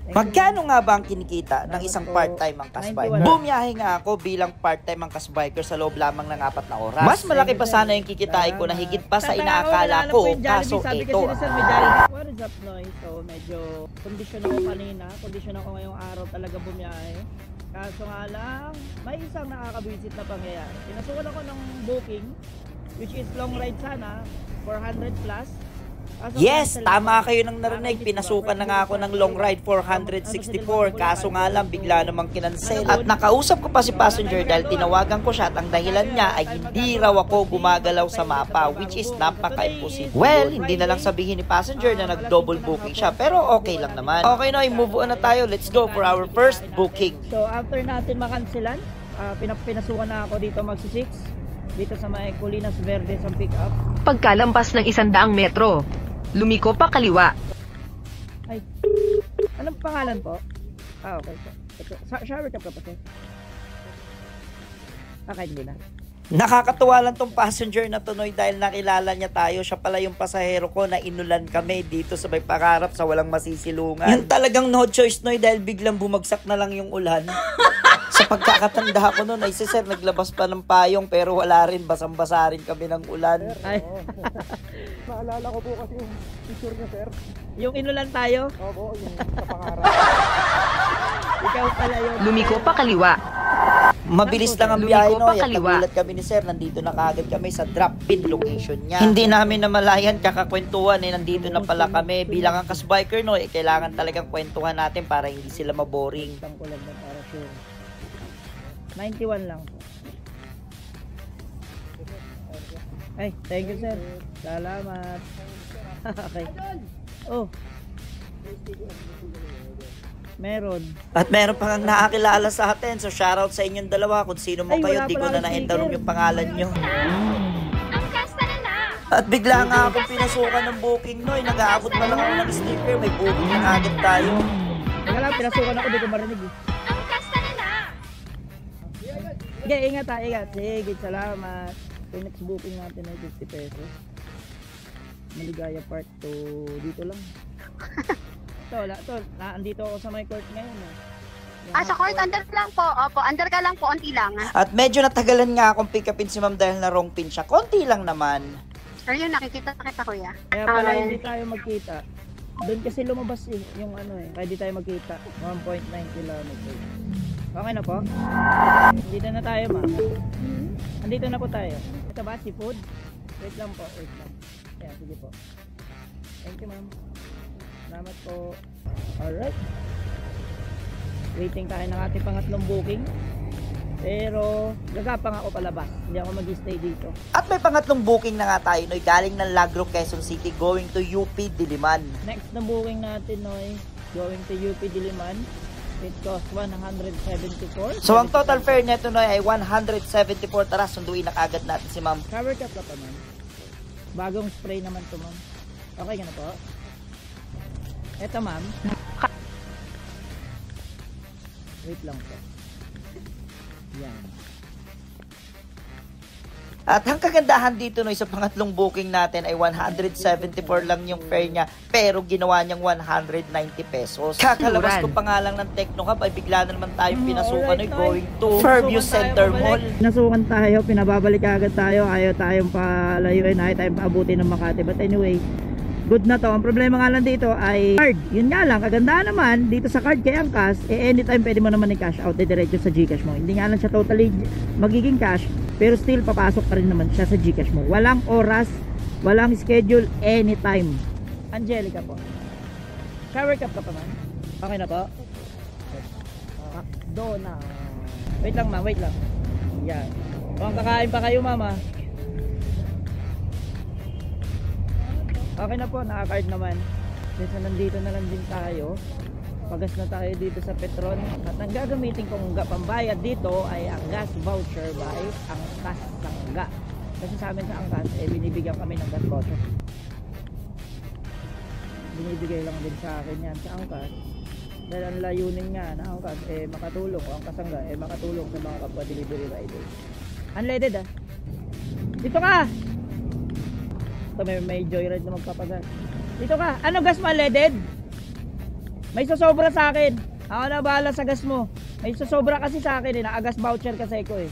Magkano nga ba ang kinikita ng isang part-time angkas biker? Bumiyahe nga ako bilang part-time angkas biker sa loob lamang ng 4 na oras. Mas malaki pa sana yung kikitain ko na higit pa sa inaakala ko, kaso ito. What is up, Noy? So medyo kondisyon ako kanina, kondisyon ako ngayong araw talaga bumiyahe. Kaso nga lang, may isang nakakabisit na pangyayari. Pinasukan ako ng booking, which is long ride sana, 400 plus. Yes, tama kayo nang narinig. Pinasukan na nga ako ng long ride 464. Kaso nga lang, bigla namang kinansel. At nakausap ko pa si passenger dahil tinawagan ko siya at ang dahilan niya ay hindi raw ako gumagalaw sa mapa, which is napaka-imposible. Well, hindi na lang sabihin ni passenger na nag-double booking siya, pero okay lang naman. Okay na, move on na tayo. Let's go for our first booking. So after natin makansilan, pinasukan na ako dito magsi-6 dito sa may Colinas Verdes ang pick up. Pagkalampas ng 100 metro, lumiko pa kaliwa. Ay, anong pangalan po? Okay po. Shower cap ka pa, sir? Okay, hindi na. Nakakatuwa lang tong passenger na tunoy dahil nakilala niya tayo. Siya pala yung pasahero ko na inulan kami dito sa may pangarap sa walang masisilungan. Yun talagang no choice, Noy, dahil biglang bumagsak na lang yung ulan. Sa pagkakatanda ko noon ay si sir naglabas pa ng payong pero wala rin, basang-basa rin kami ng ulan. Ay. Naalala ko po kasi yung picture niya, sir. Yung inulan tayo? Opo, yung sa pangarap. Ikaw pala yun. Lumiko pa kaliwa. Mabilis lang ang biyahe, no? At nagulat kami ni sir, nandito na kaagad kami sa drop-in location niya. Hindi namin namalayan, kakakwentuhan nandito na pala kami. Bilang ang kasbiker, no, kailangan talagang kwentuhan natin para hindi sila maboring. Tangkulan na para sure. 91 lang po. Ay, thank you, sir. Salamat. Okay. Oh. Meron. At meron pang nakakilala sa atin. So shoutout sa inyong dalawa. Kung sino mo kayo, di ko na na-entanong yung pangalan nyo. At bigla nga akong pinasukan ng booking, Noy. Nag-aabot pa lang ako ng sticker. May booking na agad tayo. Teka lang, pinasukan ako. Di ko marinig eh. Sige, ingat ha, ingat. Sige, salamat. So next booking natin ay 50 pesos. Maligaya Park to dito lang. Andito ako sa my court ngayon eh. Sa court, under lang po. Opo, under ka lang po, onti lang. At medyo natagalan nga akong pick upin si ma'am dahil na wrong pin siya. Konti lang naman. Sir, yun, nakikita kita, kuya. Kaya pala hindi tayo magkita. Doon kasi lumabas eh, yung ano eh. Kaya di tayo magkita. 1.9 kilometers. Okay na po? Andito na tayo, ma'am. Andito na po tayo. Ito ba, seafood? Wait lang po, wait lang. Ayan, sige po. Thank you, ma'am. Salamat po. Alright. Waiting tayo ng ating pangatlong booking. Pero, gagapang ako palabas. Hindi ako mag-stay dito. At may pangatlong booking na nga tayo, Noy. Galing ng Lagro, Quezon City, going to UP Diliman. Next na booking natin, Noy. Going to UP Diliman. It costs 174. So ang total fare nito, Noy, ay 174. Tara, sunduin na agad natin si ma'am. Cover cap ka pa, ma'am. Bagong spray naman to, ma'am. Okay ka na po? Eto, ma'am. Wait lang po. Yan. At ang kagandahan dito, Noy, sa pangatlong booking natin ay 174 lang yung fare niya, pero ginawa niyang 190 pesos. Kakalabas ko pa nga lang ng Technocab ay bigla na naman tayong pinasukan, Noy, going to Fairview Center Mall. Nasukan tayo, pinababalik agad tayo, ayaw tayong palayuin, ayaw tayong paabutin ng Makati. But anyway, good na to. Ang problema nga lang dito ay card. Yun nga lang, kagandahan naman dito sa card kay Angkas, anytime pwede mo naman i-cash out, diretso sa Gcash mo. Hindi nga lang siya totally magiging cash, pero still papasok pa rin naman siya sa Gcash mo. Walang oras, walang schedule, anytime. Angelica po. Shower cap ka pa, man. Okay na po? Dona. Wait lang, ma, wait lang. Yan. Kung kakain pa kayo, mama. Okay na po, naka-card naman. Since nandito na lang din tayo, pagas na tayo dito sa Petron. At ang gagamitin kong pambayad dito ay ang gas voucher by Angkas Sangga. Kasi sa amin sa Angkas, binibigyan kami ng gas voucher. Binibigay lang din sa akin yan sa Angkas. Dahil ang layunin nga na Angkas, makatulong, o Angkas Sangga, makatulong sa mga kapwa delivery riders. Unleaded ah. Dito ka! Ito may joyride na magpapagas. Dito ka. Ano gas mo, unleaded? May sasobra sa akin. Ako na bahala sa gas mo. May sasobra kasi sa akin eh. Nakagas voucher kasi ko eh.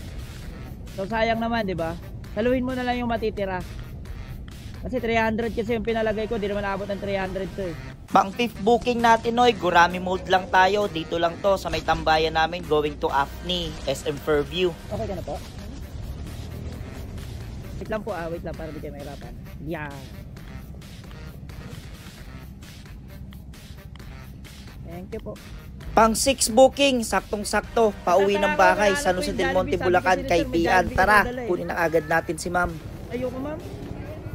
So sayang naman, di ba? Saluhin mo na lang yung matitira. Kasi 300 kasi yung pinalagay ko. Di naman abot ng 300 to eh. Pang fifth booking natin, Noy, Gurami mode lang tayo. Dito lang to sa may tambayan namin going to Afni, SM Fairview. Okay ka na po? Wait lang po wait lang para di kayo mahirapan. Yeah. Thank you po. Pang 6 booking, saktong-sakto, pauwi ng bahay, San Jose del Monte, Bulacan, kay Pian. Tara, kunin na agad natin si ma'am. Ayoko ma'am.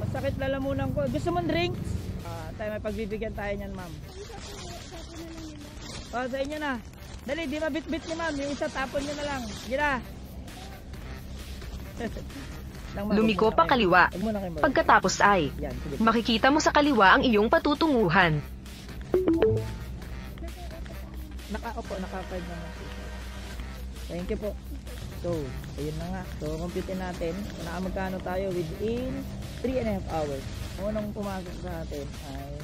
Masakit lalamunan ko. Gusto mong drinks? Tayo may pagbibigyan tayo niyan ma'am. Sa inyo na. Dali, di mabit-bit ni ma'am. Yung isa tapon nyo na lang. Gira. Lumiko pa kaliwa. Pagkatapos ay, makikita mo sa kaliwa ang iyong patutunguhan. Naka-5 naman. Thank you po. So, ayun na nga. So, compute natin. Magkano tayo within 3.5 hours. Unang pumasok sa atin ay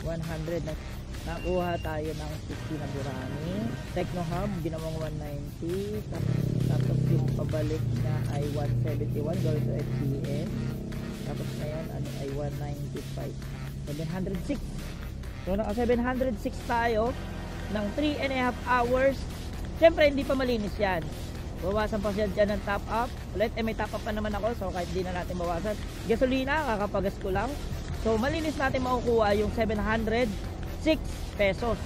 100 na nakuha tayo ng 60 na Gurami. Techno Hub, ginawang 190. Tapos yung pabalik na ay 171 going to FCS. Tapos ngayon ay 195. 706. So naka 706 tayo ng 3.5 hours. Siyempre hindi pa malinis yan. Bawasan pa siya dyan ng top up. Ulit, may top up pa naman ako. So kahit di na natin bawasan. Gasolina, kakapagas ko lang. So malinis natin makukuha yung 706 pesos.